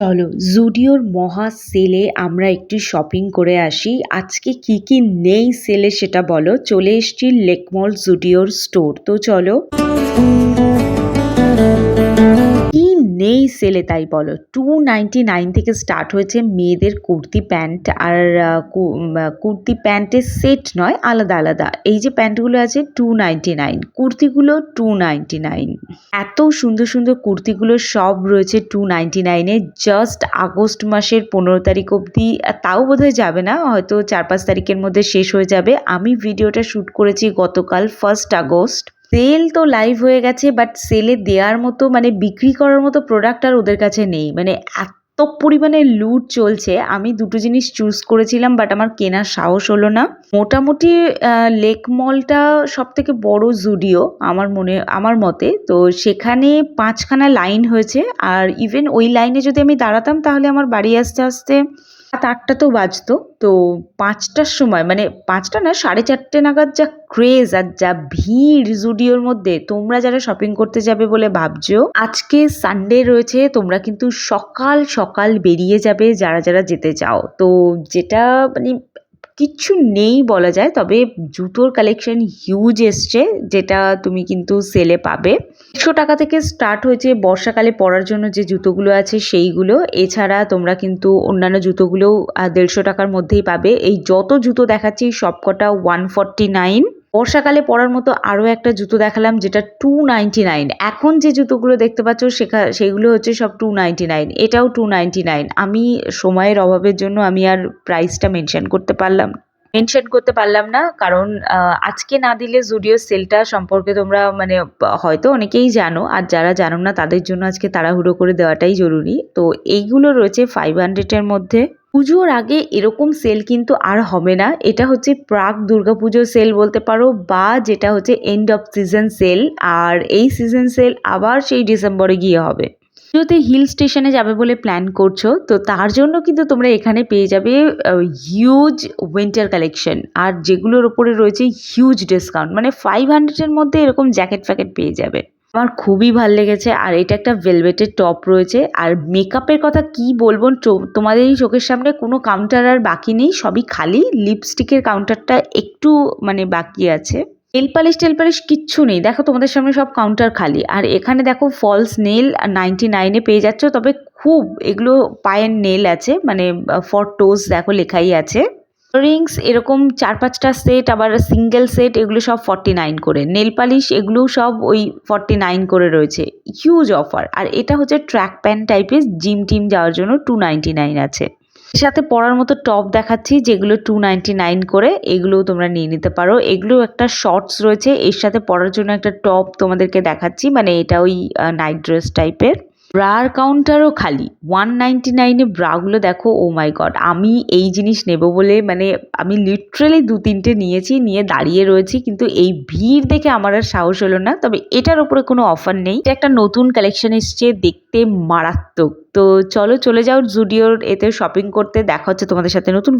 চলো জুডিওর মহা সেলে আমরা একটু শপিং করে আসি। আজকে কি কি নেই সেলে সেটা বলো। চলে এসছি লেকমল জুডিওর স্টোর, তো চলো। কি নেই সেলে তাই বলো। 299 থেকে স্টার্ট হয়েছে মেয়েদের কুর্তি প্যান্ট। আর কুর্তি প্যান্টের সেট নয়, আলাদা আলাদা। এই যে প্যান্টগুলো আছে 299, কুর্তিগুলো 299। এত সুন্দর সুন্দর কুর্তিগুলো সব রয়েছে 299-এ। জাস্ট আগস্ট মাসের 15 তারিখ অবধি, তাও বোধহয় যাবে না, হয়তো 4-5 তারিখের মধ্যে শেষ হয়ে যাবে। আমি ভিডিওটা শ্যুট করেছি গতকাল 1 আগস্ট। সেল তো লাইভ হয়ে গেছে, বাট সেলে দেওয়ার মতো মানে বিক্রি করার মতো প্রোডাক্ট আর ওদের কাছে নেই। মানে এত পরিমাণে লুট চলছে। আমি দুটো জিনিস চুজ করেছিলাম, বাট আমার কেনার সাহস হলো না। মোটামুটি লেক মলটা সব থেকে বড় জুডিও আমার মতে। তো সেখানে 5খানা লাইন হয়েছে। আর ইভেন ওই লাইনে যদি আমি দাঁড়াতাম তাহলে আমার বাড়ি আসতে আসতে 7-8টা তো বাজতো। তো 5টার সময়, মানে 5টা না, 4:30 নাগাদ যা ক্রেজ আর যা ভিড় জুডিওর মধ্যে, তোমরা যারা শপিং করতে যাবে বলে ভাবছো, আজকে সানডে রয়েছে, তোমরা কিন্তু সকাল সকাল বেরিয়ে যাবে যারা যারা যেতে চাও। তো যেটা মানে কিচ্ছু নেই বলা যায়, তবে জুতোর কালেকশন হিউজ এসছে, যেটা তুমি কিন্তু সেলে পাবে। 100 টাকা থেকে স্টার্ট হয়েছে বর্ষাকালে পরার জন্য যে জুতোগুলো আছে সেইগুলো। এছাড়া তোমরা কিন্তু অন্যান্য জুতোগুলোও 150 টাকার মধ্যেই পাবে। এই যত জুতো দেখাচ্ছি সবকটা 149। বর্ষাকালে পরার মতো আরও একটা জুতো দেখালাম যেটা 299। এখন যে জুতোগুলো দেখতে পাচ্ছ সেগুলো হচ্ছে সব 299, এটাও 299। আমি সময়ের অভাবের জন্য আমি আর প্রাইসটা মেনশন করতে পারলাম না, কারণ আজকে না দিলে জুডিও সেলটা সম্পর্কে তোমরা মানে হয়তো অনেকেই জানো, আর যারা জানো না তাদের জন্য আজকে তাড়াহুড়ো করে দেওয়াটাই জরুরি। তো এইগুলো রয়েছে 500-এর মধ্যে। পুজোর আগে এরকম সেল কিন্তু আর হবে না। এটা হচ্ছে প্রাক দুর্গাপুজোর সেল বলতে পারো, বা যেটা হচ্ছে এন্ড অফ সিজন সেল। আর এই সিজন সেল আবার সেই ডিসেম্বরে গিয়ে হবে। যদি হিল স্টেশনে যাবে বলে প্ল্যান করছো, তো তার জন্য কিন্তু তোমরা এখানে পেয়ে যাবে হিউজ উইন্টার কালেকশন, আর যেগুলোর উপরে রয়েছে হিউজ ডিসকাউন্ট। মানে 500-এর মধ্যে এরকম জ্যাকেট ফ্যাকেট পেয়ে যাবে। আমার খুবই ভাল লেগেছে। আর এটা একটা ভেলভেটের টপ রয়েছে। আর মেকআপের কথা কি বলবো, তোমাদের এই চোখের সামনে কোনো কাউন্টার আর বাকি নেই, সবই খালি। লিপস্টিকের কাউন্টারটা একটু মানে বাকি আছে। নেল পালিশ কিচ্ছু নেই, দেখো তোমাদের সামনে সব কাউন্টার খালি। আর এখানে দেখো ফলস নেল 99-এ পেয়ে যাচ্ছ। তবে খুব এগুলো পায়ের নেল আছে, মানে ফর টোজ, দেখো লেখাই আছে। রিংস এরকম 4-5টা সেট, আবার সিঙ্গেল সেট, এগুলো সব 49 করে। নেল পালিশ এগুলো সব ওই 49 করে রয়েছে। Huge offer. আর এটা হচ্ছে ট্র্যাক প্যান্ট টাইপের, জিম টিম যাওয়ার জন্য 299 আছে। এর সাথে পরার মতো টপ দেখাচ্ছি যেগুলো 299 করে, এগুলোও তোমরা নিয়ে নিতে পারো। এগুলো একটা শর্টস রয়েছে, এর সাথে পরার জন্য একটা টপ তোমাদেরকে দেখাচ্ছি, মানে এটা ওই নাইট ড্রেস টাইপের। ব্রার কাউন্টারও খালি। 199-এ ব্রাগুলো দেখো, ও মাই গড। আমি এই জিনিস নেব বলে মানে আমি লিটারালি 2-3টে নিয়ে দাঁড়িয়ে রয়েছি, কিন্তু এই ভিড় দেখে আমার আর সাহস হলো না। তবে এটার উপরে কোনো অফার নেই, এটা একটা নতুন কালেকশন এসছে, দেখতে মারাত্মক। তো চলো চলে যাও জুডিওর এতে শপিং করতে। দেখা হচ্ছে তোমাদের সাথে নতুন